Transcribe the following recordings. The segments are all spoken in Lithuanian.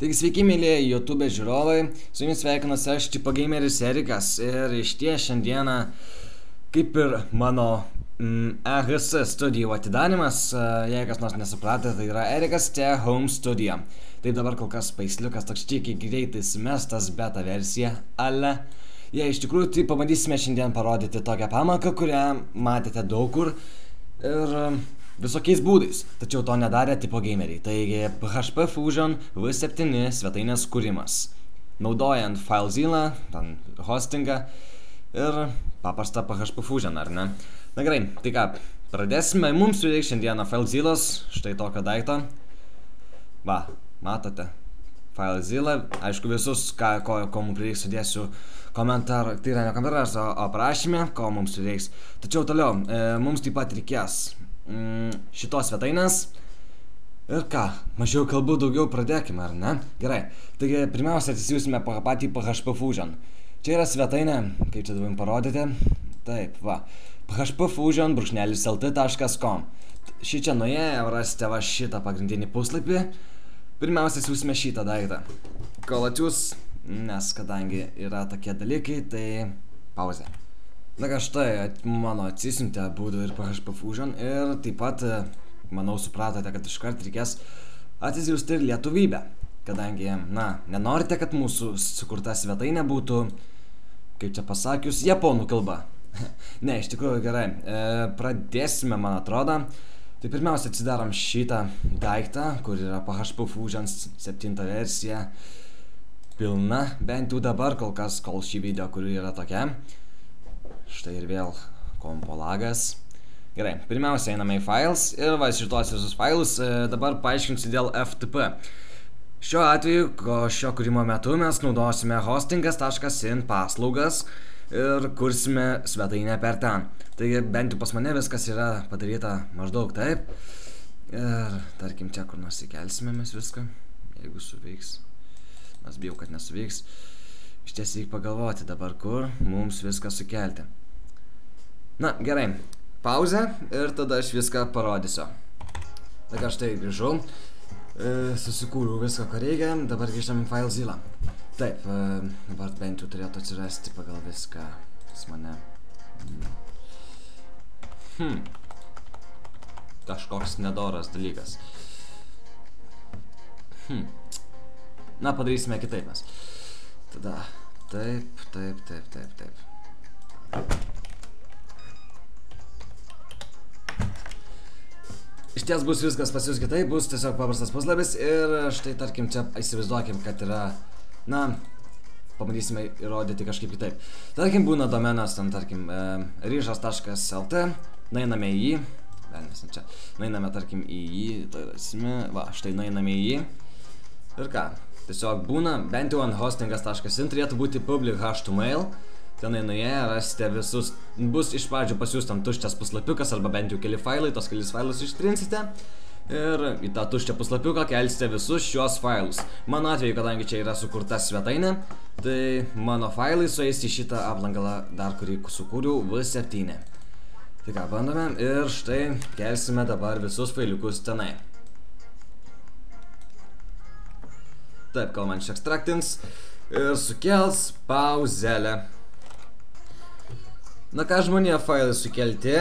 Taigi sveiki, mėlyje YouTube žiūrovai, su jumis sveikinuosi aš Tipo Gameris Erikas ir išties šiandieną, kaip ir mano EHS studijų atidarimas, jei kas nors nesuprato, tai yra Erikas T Home Studio. Tai dabar kol kas paisliukas toks čikiai greitai sumestas beta versija, ale. Jei iš tikrųjų, tai pabandysime šiandien parodyti tokią pamoką, kurią matėte daug kur ir visokiais būdais, tačiau to nedarė Tipo Gameriai. Taigi PHP Fusion V7 svetainės kūrimas, naudojant FileZilla, hostingą ir paprastą PHP Fusion, ar ne? Na gerai, tai ką, pradėsime. Mums reikia šiandieną FileZillas, štai tokio daikto. Va, matote, FileZilla, aišku visus, ko mums reiks, sudėsiu komentarą, tai yra ne komentaras, o aprašymė, ko mums reiks. Tačiau toliau, mums taip pat reikės šitos svetainės. Ir ką, mažiau kalbų, daugiau pradėkime, ar ne? Gerai, taigi pirmiausia atsisiųsime patį PHP Fusion. Čia yra svetainė, kaip čia davim parodyti. Taip, va, phpfusion.lt.com. Šičia nuėję rasite va šitą pagrindinį puslapį. Pirmiausia siūsime šitą daiktą. Kol atsiūs, nes kadangi yra tokie dalykai, tai pauzė. Na ką, štai, mano atsisiuntė būdų ir PHP Fusion ir taip pat, manau, supratote, kad iškart reikės atsisiųsti ir lietuvybę, kadangi, na, nenorite, kad mūsų sukurta svetainė būtų, kaip čia pasakius, japonų kalba. Ne, iš tikrųjų gerai, pradėsime, man atrodo. Tai pirmiausia atsidarom šitą daiktą, kur yra PHP Fusion 7 versija pilna, bent jau dabar, kol šį video, kuri yra tokia. Štai ir vėl kompo lagas. Gerai, pirmiausia einame į files ir va šitos visus failus dabar paaiškinsiu dėl FTP. Šiuo atveju, šio kūrimo metu mes naudosime hostingas.in paslaugas ir kursime svetainę per ten. Taigi bent jau pas mane viskas yra padaryta maždaug taip. Ir tarkim čia kur nors įkelsime mes viską, jeigu suveiks. Mes bijau, kad nesuveiks. Iš ties reikia pagalvoti dabar, kur mums viską sukelti. Na, gerai. Pauzę ir tada aš viską parodysiu. Dabar štai grįžau. Susikūriau viską, ką reikia. Dabar grįžtam į FileZilla. Taip, dabar bent jau turėtų atsirasti pagal viską. Pas mane. Kažkoks nedoras dalykas. Na, padarysime kitaip mes. Tada, taip. Iš ties bus viskas pas jūs kitaip, bus tiesiog paprastas puslapis ir štai tarkim čia įsivaizduokim, kad yra, na, pabandysime įrodyti kažkaip kitaip. Tarkim būna domenas, ten tarkim ryžas.lt, nueiname į jį, nueiname tarkim į jį, tai rasime, va, štai nueiname į jį ir ką, tiesiog būna, bent jau ant hostingas.in turėtų būti public HTML. Tenai nuėję rasite visus, bus iš pradžių pas jūs tam tuščias puslapiukas arba bent jau keli failai, tos kelis failus ištrinsite ir į tą tuščią puslapiuką kelsite visus šios failus. Mano atveju, kadangi čia yra sukurta svetainė, tai mano failai sueis į šitą aplangalą dar kurį sukūriau V7. Tai ką, bandome ir štai kelsime dabar visus failiukus tenai. Taip, kol man išekstraktins ir sukels pauzelę. Na ką, žmonė, failai sukelti.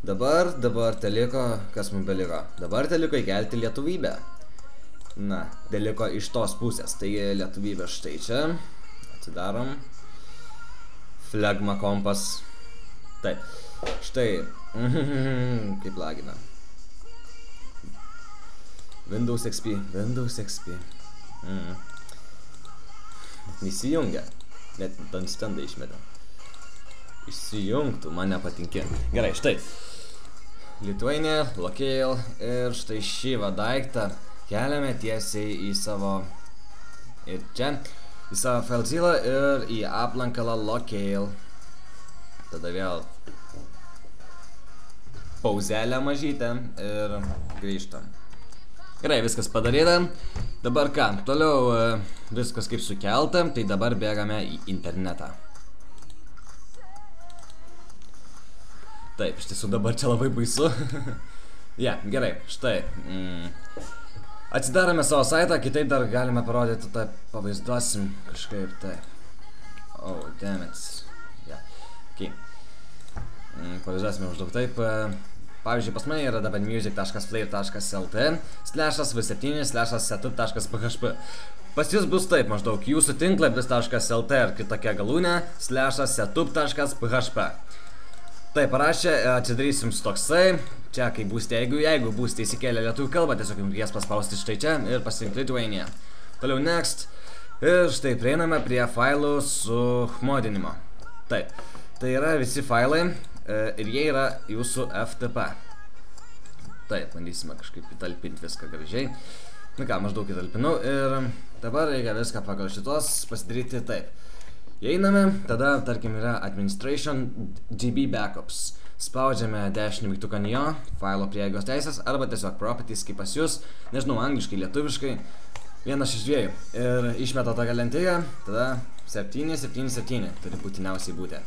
Dabar teliko, kas mums beliko? Dabar teliko įkelti lietuvybę. Na, teliko iš tos pusės. Tai lietuvybė štai čia. Atsidarom. Flegma kompas. Taip. Štai. Kaip lagina. Windows XP. Įsijungia. Net ant stendą išmetė. Išsijungtų, man nepatinki. Gerai, štai. Lithuania, locale ir štai šį va daiktą keliame tiesiai į savo ir čia, į savo FileZilla ir į aplankalą locale. Tada vėl pauzelę mažytę ir grįžtam. Gerai, viskas padaryta. Dabar ką, toliau viskas kaip sukelta, tai dabar bėgame į internetą. Taip, iš tiesų dabar čia labai baisu. Gerai, štai. Atsidarome savo saitą, kitaip dar galime parodyti, tai pavaizduosim kažkaip tai. Oh, damn it. Yeah. Okay. Pavaizduosime maždaug taip. Pavyzdžiui, pas mane yra www.player.v7/v7/setup.php. Pas jūs bus taip maždaug jūsų tinklapis.lt ir kitokia galūnė /setup.php. Taip, parašė, atsidarysim toksai. Čia, kai būsite, jeigu būsite įsikėlę lietuvių kalbą, tiesiog jums reikės paspausti štai čia ir pasirinkti Lithuania. Toliau next. Ir štai prieiname prie failų su modinimo. Taip, tai yra visi failai ir jie yra jūsų FTP. Taip, bandysime kažkaip įtalpinti viską gražiai. Na ką, maždaug įtalpinau ir dabar reikia viską pagal šitos pasidaryti taip. Įeiname, tada, tarkim, yra Administration DB Backups. Spaudžiame dešinį mygtuką ant jo, failo prieigos teisės, arba tiesiog Properties kaip pas jūs, nežinau, angliškai, lietuviškai, vienas iš dviejų. Ir išmeta tokią lentelę, tada 777 turi būtiniausiai būti.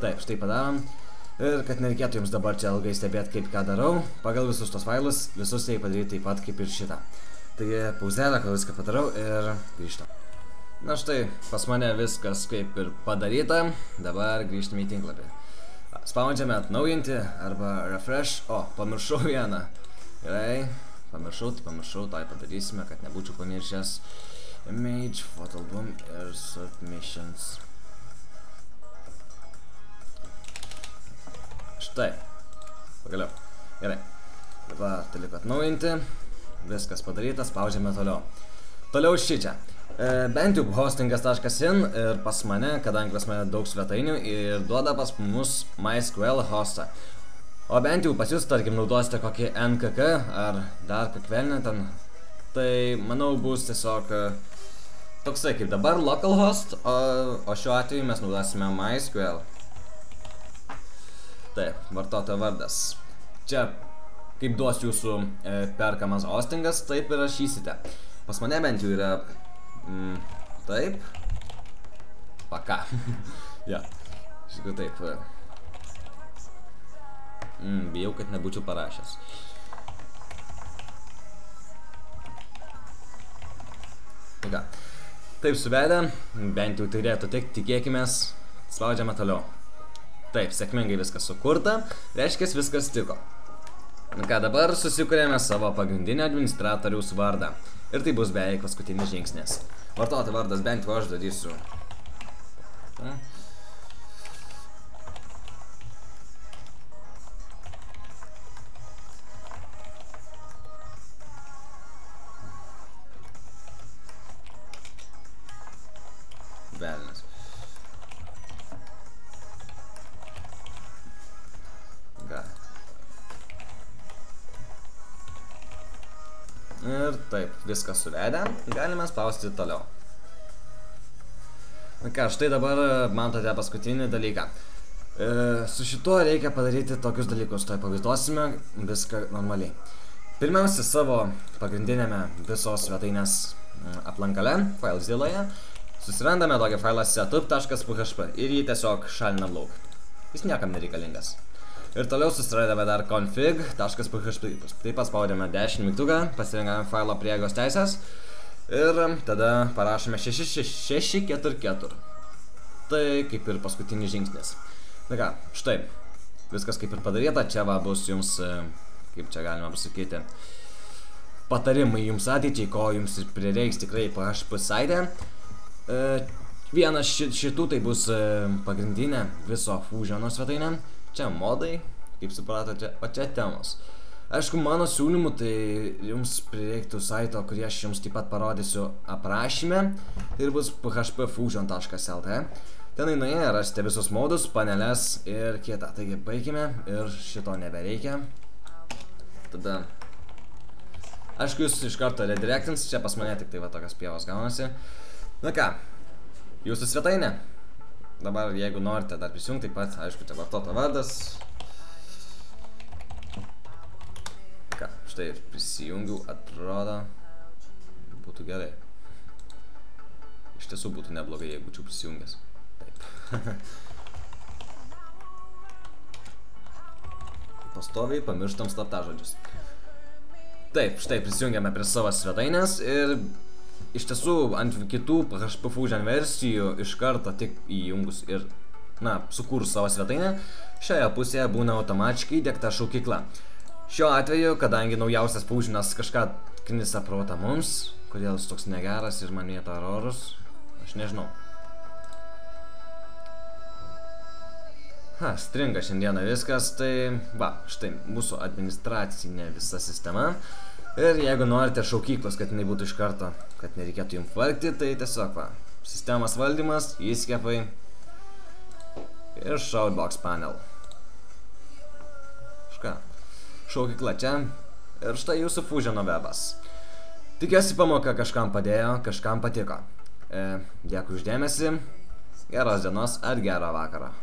Taip, štai padarom. Ir kad nereikėtų jums dabar čia ilgai stebėti, kaip ką darau, pagal visus tos failus, visus tai padaryti taip pat kaip ir šitą. Taigi, pauzelę, kol viską padarau ir grįžtam. Na štai, pas mane viskas kaip ir padaryta, dabar grįžtame į tinklapį. Spaudžiame atnaujinti arba refresh. O, pamiršau vieną. Gerai, pamiršau, tai padarysime, kad nebūčiau pamiršęs. Image, photoalbum ir submissions. Štai, pagaliau. Gerai, dabar tai liko atnaujinti. Viskas padaryta, spaudžiame toliau. Toliau šičia. Bent jau hostingas.in ir pas mane, kadangi pas mane daug svetainių ir duoda pas mus MySQL hostą. O bent jau pas jūs, tarkim, naudosite kokį NKK ar dar kakvelnę ten, tai manau bus tiesiog toksai kaip dabar localhost, o šiuo atveju mes naudosime MySQL. Taip, vartotojo vardas. Čia, kaip duos jūsų perkamas hostingas, taip ir rašysite. Pas mane bent jau yra taip. Paka. Ja. Iš tikrųjų taip. Bijau, kad nebūčiau parašęs. Tai ką. Taip suvedę. Bent jau turėtų tikėkimės. Spaudžiame toliau. Taip, sėkmingai viskas sukurta. Reiškia, viskas tiko. Ką dabar susikūrėme savo pagrindinio administratoriaus vardą. Ir tai bus beveik paskutinis žingsnis. Vartotojo vardas bent jau aš darysiu. Velnias. Ir taip, viską suvedę, galime spausti toliau. Na ką, štai dabar matote paskutinį dalyką. Su šituo reikia padaryti tokius dalykus, tai pavaizduosime viską normaliai. Pirmiausia, savo pagrindinėme visos svetainės aplankale, FileZilla, susirandame tokį failą setup.php ir jį tiesiog šalinam lauk. Jis niekam nereikalingas. Ir toliau susiradame dar config.php. Taip paspaudėme dešinį mygtuką, pasirinkame failo prieigos teisės ir tada parašome 6644. Tai kaip ir paskutinis žingsnis. Na ką, štai, viskas kaip ir padaryta. Čia va bus jums, kaip čia galima pasakyti, patarimai jums ateičiai, ko jums prireiks tikrai PHP saitė. Vienas šitų tai bus pagrindinė viso Fusiono svetainė. Čia modai, kaip supratote, o čia temos. Aišku, mano siūlymų tai jums prireiktų saito, kurį aš jums taip pat parodysiu aprašyme. Ir bus phpfusion.lt. Tenai nuėję rasite visus modus, paneles ir kitą. Taigi baigime ir šito nebereikia. Tada, aišku, jūs iš karto redirectins, čia pas mane tik tai va tokios pievos gaunasi. Na ką, jūsų svetainė. Dabar, jeigu norite dar prisijungti, taip pat, aišku, čia vartotojo vardas. Ką, štai ir prisijungiau, atrodo, būtų gerai. Iš tiesų būtų neblogai, jeigu būčiau prisijungęs. Taip. Pastoviai pamirštam slaptažodžius. Taip, štai prisijungiame prie savo svetainės ir iš tiesų ant kitų PHP Fusion versijų iš karto tik įjungus ir, sukūrus savo svetainę, šioje pusėje būna automatiškai įdiegta šaukykla. Šiuo atveju, kadangi naujausias Fusionas kažką knisa protą mums, kodėl jis toks negeras ir man mėto erorus, aš nežinau. Stringa šiandieną viskas, tai štai mūsų administracinė visa sistema. Ir jeigu norite šaukyklos, kad jinai būtų iš karto, kad nereikėtų jums vargti, tai tiesiog sistemos valdymas, įskiepai ir shoutbox panel. Šaukykla čia ir štai jūsų Fusiono webas. Tikiuosi pamoka kažkam padėjo, kažkam patiko. Dėkui už dėmesį, geros dienos ar gero vakaro.